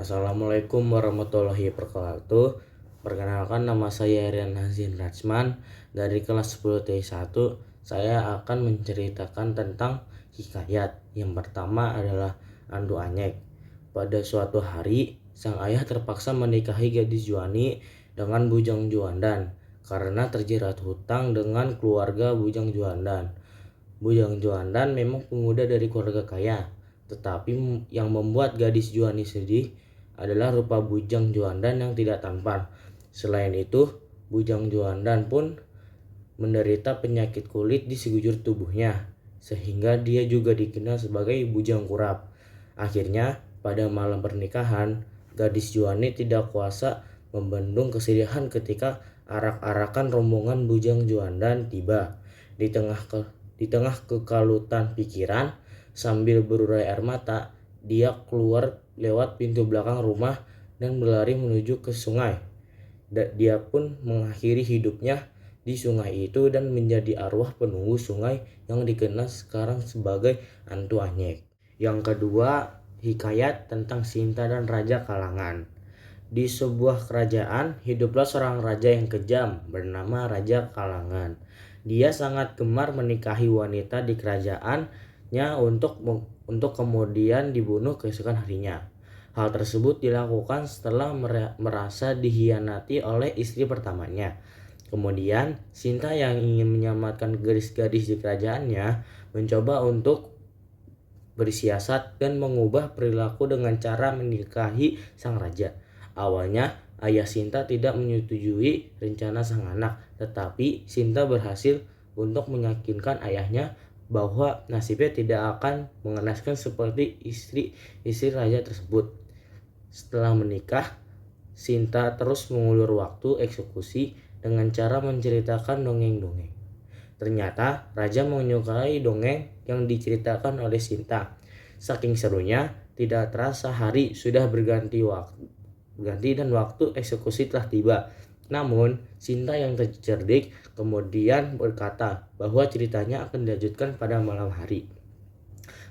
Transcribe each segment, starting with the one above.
Assalamualaikum warahmatullahi wabarakatuh. Perkenalkan, nama saya Rian Hazin Rajman dari kelas 10 T1. Saya akan menceritakan tentang hikayat. Yang pertama adalah Andu Anyek. Pada suatu hari, sang ayah terpaksa menikahi gadis Juwani dengan Bujang Juwandan karena terjerat hutang dengan keluarga Bujang Juwandan. Bujang Juwandan memang pemuda dari keluarga kaya, tetapi yang membuat gadis Juwani sedih adalah rupa Bujang Juwandan yang tidak tampan. Selain itu, Bujang Juwandan pun menderita penyakit kulit di sekujur tubuhnya, sehingga dia juga dikenal sebagai Bujang Kurap. Akhirnya, pada malam pernikahan, gadis Juwani tidak kuasa membendung kesedihan ketika arak-arakan rombongan Bujang Juwandan tiba. Di tengah kekalutan pikiran, sambil berurai air mata, dia keluar lewat pintu belakang rumah dan berlari menuju ke sungai. Dia pun mengakhiri hidupnya di sungai itu dan menjadi arwah penunggu sungai yang dikenal sekarang sebagai Antu Anyek. Yang kedua, hikayat tentang Sinta dan Raja Kalangan. Di sebuah kerajaan, hiduplah seorang raja yang kejam bernama Raja Kalangan. Dia sangat gemar menikahi wanita di kerajaannya untuk kemudian dibunuh keesokan harinya. Hal tersebut dilakukan setelah merasa dikhianati oleh istri pertamanya. Kemudian, Sinta yang ingin menyelamatkan gadis-gadis di kerajaannya mencoba untuk bersiasat dan mengubah perilaku dengan cara menikahi sang raja. Awalnya, ayah Sinta tidak menyetujui rencana sang anak, tetapi Sinta berhasil untuk meyakinkan ayahnya bahwa nasibnya tidak akan mengenaskan seperti istri raja tersebut. Setelah menikah, Sinta terus mengulur waktu eksekusi dengan cara menceritakan dongeng-dongeng. Ternyata raja menyukai dongeng yang diceritakan oleh Sinta. Saking serunya, tidak terasa hari sudah berganti dan waktu eksekusi telah tiba. Namun, Sinta yang cerdik kemudian berkata bahwa ceritanya akan dilanjutkan pada malam hari.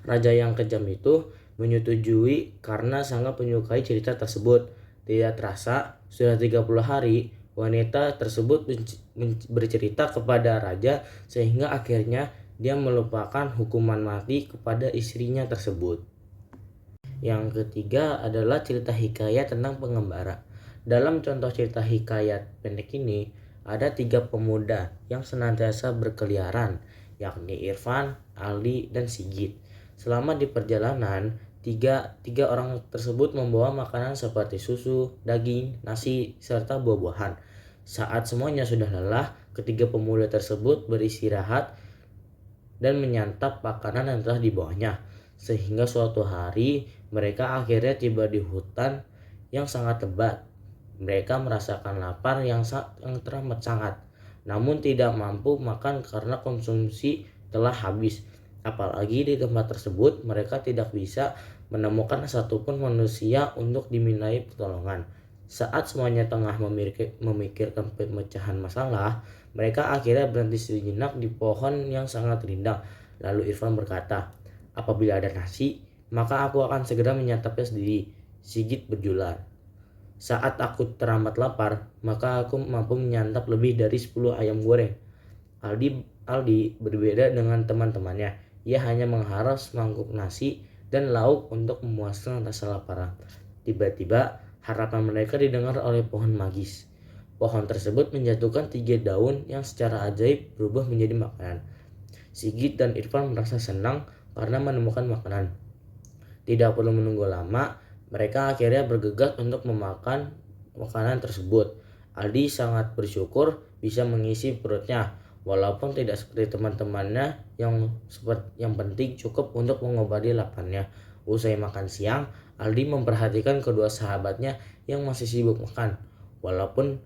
Raja yang kejam itu menyetujui karena sangat menyukai cerita tersebut. Tidak terasa, sudah 30 hari, wanita tersebut bercerita kepada raja sehingga akhirnya dia melupakan hukuman mati kepada istrinya tersebut. Yang ketiga adalah cerita hikayat tentang pengembara. Dalam contoh cerita hikayat pendek ini, ada 3 pemuda yang senantiasa berkeliaran, yakni Irfan, Aldi, dan Sigit. Selama di perjalanan, tiga orang tersebut membawa makanan seperti susu, daging, nasi, serta buah-buahan. Saat semuanya sudah lelah, ketiga pemuda tersebut beristirahat dan menyantap makanan yang telah dibawanya. Sehingga suatu hari mereka akhirnya tiba di hutan yang sangat lebat. Mereka merasakan lapar yang teramat sangat, namun tidak mampu makan karena konsumsi telah habis. Apalagi di tempat tersebut mereka tidak bisa menemukan satupun manusia untuk dimintai pertolongan. Saat semuanya tengah memikirkan pemecahan masalah, mereka akhirnya berhenti sejenak di pohon yang sangat rindang. Lalu Irfan berkata, "Apabila ada nasi, maka aku akan segera menyantapnya sendiri." Sigit berjular, "Saat aku teramat lapar, maka aku mampu menyantap lebih dari 10 ayam goreng." Aldi berbeda dengan teman-temannya. Ia hanya mengharap semangkuk nasi dan lauk untuk memuaskan rasa lapar. Tiba-tiba, harapan mereka didengar oleh pohon magis. Pohon tersebut menjatuhkan 3 daun yang secara ajaib berubah menjadi makanan. Sigit dan Irfan merasa senang karena menemukan makanan. Tidak perlu menunggu lama, mereka akhirnya bergegas untuk memakan makanan tersebut. Aldi sangat bersyukur bisa mengisi perutnya, walaupun tidak seperti teman-temannya yang penting cukup untuk mengobati laparnya. Usai makan siang, Aldi memperhatikan kedua sahabatnya yang masih sibuk makan. Walaupun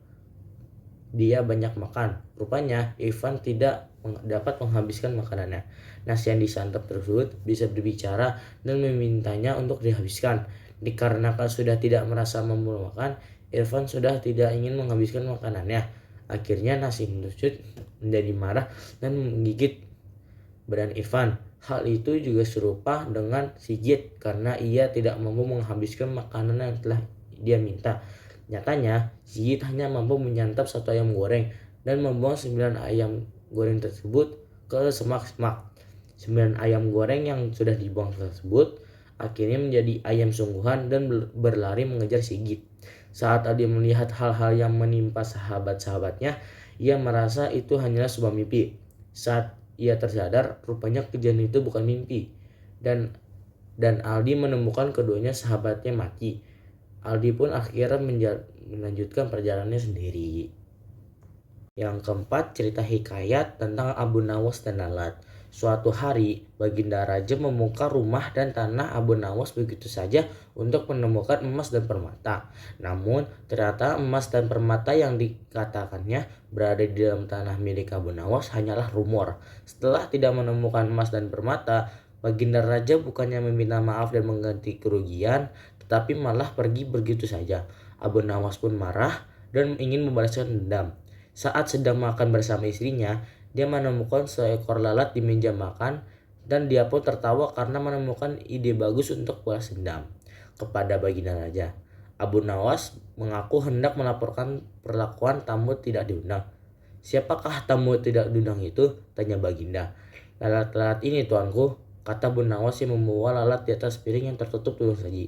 dia banyak makan, rupanya Irfan tidak dapat menghabiskan makanannya. Nasi yang disantap tersebut bisa berbicara dan memintanya untuk dihabiskan. Dikarenakan sudah tidak merasa mampu makan, Irfan sudah tidak ingin menghabiskan makanannya. Akhirnya nasi menusuk menjadi marah dan menggigit badan Irfan. Hal itu juga serupa dengan Sigit karena ia tidak mampu menghabiskan makanan yang telah dia minta. Nyatanya, Sigit hanya mampu menyantap satu ayam goreng dan membuang 9 ayam goreng tersebut ke semak-semak. 9 ayam goreng yang sudah dibuang tersebut akhirnya menjadi ayam sungguhan dan berlari mengejar Sigit. Saat Adi melihat hal-hal yang menimpa sahabat-sahabatnya, ia merasa itu hanyalah sebuah mimpi. Saat ia tersadar, rupanya kejadian itu bukan mimpi. Dan Aldi menemukan keduanya sahabatnya mati. Aldi pun akhirnya melanjutkan perjalanannya sendiri. Yang keempat, cerita hikayat tentang Abu Nawas dan Lalat. Suatu hari, Baginda Raja membongkar rumah dan tanah Abu Nawas begitu saja untuk menemukan emas dan permata. Namun, ternyata emas dan permata yang dikatakannya berada di dalam tanah milik Abu Nawas hanyalah rumor. Setelah tidak menemukan emas dan permata, Baginda Raja bukannya meminta maaf dan mengganti kerugian, tetapi malah pergi begitu saja. Abu Nawas pun marah dan ingin membalaskan dendam. Saat sedang makan bersama istrinya, dia menemukan seekor lalat di meja makan dan dia pun tertawa karena menemukan ide bagus untuk balas dendam kepada Baginda Raja. Abu Nawas mengaku hendak melaporkan perlakuan tamu tidak diundang. "Siapakah tamu tidak diundang itu?" tanya Baginda. "Lalat-lalat ini, tuanku," kata Abu Nawas yang membawa lalat di atas piring yang tertutup tulung saji.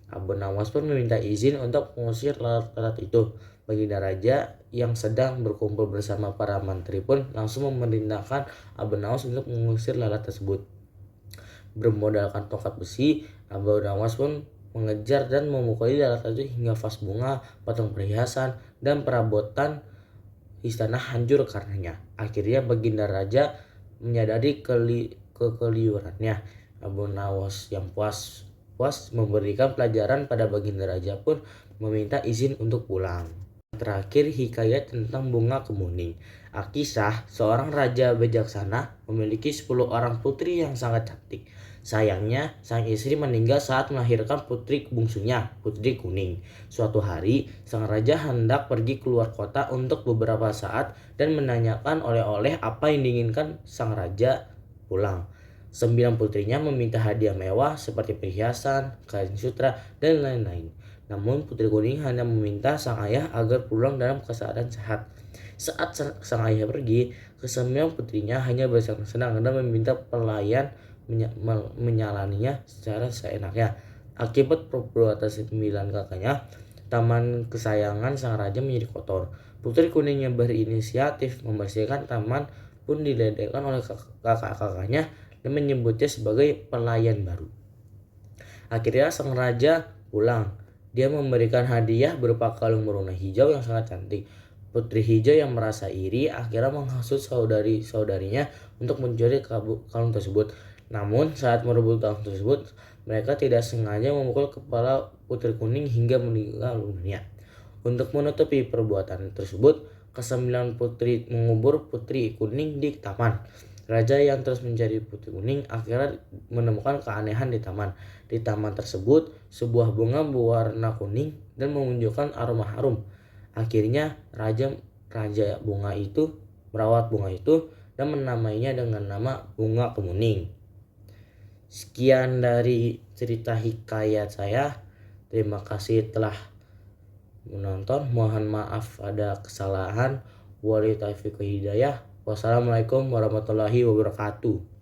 Abu Nawas pun meminta izin untuk mengusir lalat-lalat itu. Baginda Raja yang sedang berkumpul bersama para mantri pun langsung memerintahkan Abu Nawas untuk mengusir lalat tersebut. Bermodalkan tongkat besi, Abu Nawas pun mengejar dan memukuli lalat itu hingga vas bunga, patung perhiasan, dan perabotan istana hancur karenanya. Akhirnya Baginda Raja menyadari kekeliruannya. Abu Nawas yang puas memberikan pelajaran pada Baginda Raja pun meminta izin untuk pulang. Terakhir, hikayat tentang bunga kemuning. Kisah seorang raja bijaksana memiliki 10 orang putri yang sangat cantik. Sayangnya, sang istri meninggal saat melahirkan putri bungsunya, Putri Kuning. Suatu hari, sang raja hendak pergi keluar kota untuk beberapa saat dan menanyakan oleh-oleh apa yang diinginkan sang raja pulang. 9 putrinya meminta hadiah mewah seperti perhiasan, kain sutra, dan lain-lain. Namun Putri Kuning hanya meminta sang ayah agar pulang dalam keadaan sehat. Saat sang ayah pergi, kesembilan putrinya hanya bersenang-senang dan meminta pelayan menyalaninya secara seenaknya. Akibat perbuatan 9 kakaknya, taman kesayangan sang raja menjadi kotor. Putri Kuning yang berinisiatif membersihkan taman pun diledekkan oleh kakak-kakaknya dan menyebutnya sebagai pelayan baru. Akhirnya sang raja pulang. Dia memberikan hadiah berupa kalung berwarna hijau yang sangat cantik. Putri hijau yang merasa iri akhirnya menghasut saudari-saudarinya untuk mencuri kalung tersebut. Namun saat merebut kalung tersebut, mereka tidak sengaja memukul kepala Putri Kuning hingga meninggal dunia. Untuk menutupi perbuatan tersebut, kesembilan putri mengubur Putri Kuning di taman. Raja yang terus mencari Putri Kuning akhirnya menemukan keanehan di taman. Di taman tersebut, sebuah bunga berwarna kuning dan menunjukkan aroma harum. Akhirnya raja bunga itu merawat bunga itu dan menamainya dengan nama Bunga Kemuning. Sekian dari cerita hikayat saya. Terima kasih telah menonton. Mohon maaf ada kesalahan. Wabillahi taufiq wal hidayah. Wassalamualaikum warahmatullahi wabarakatuh.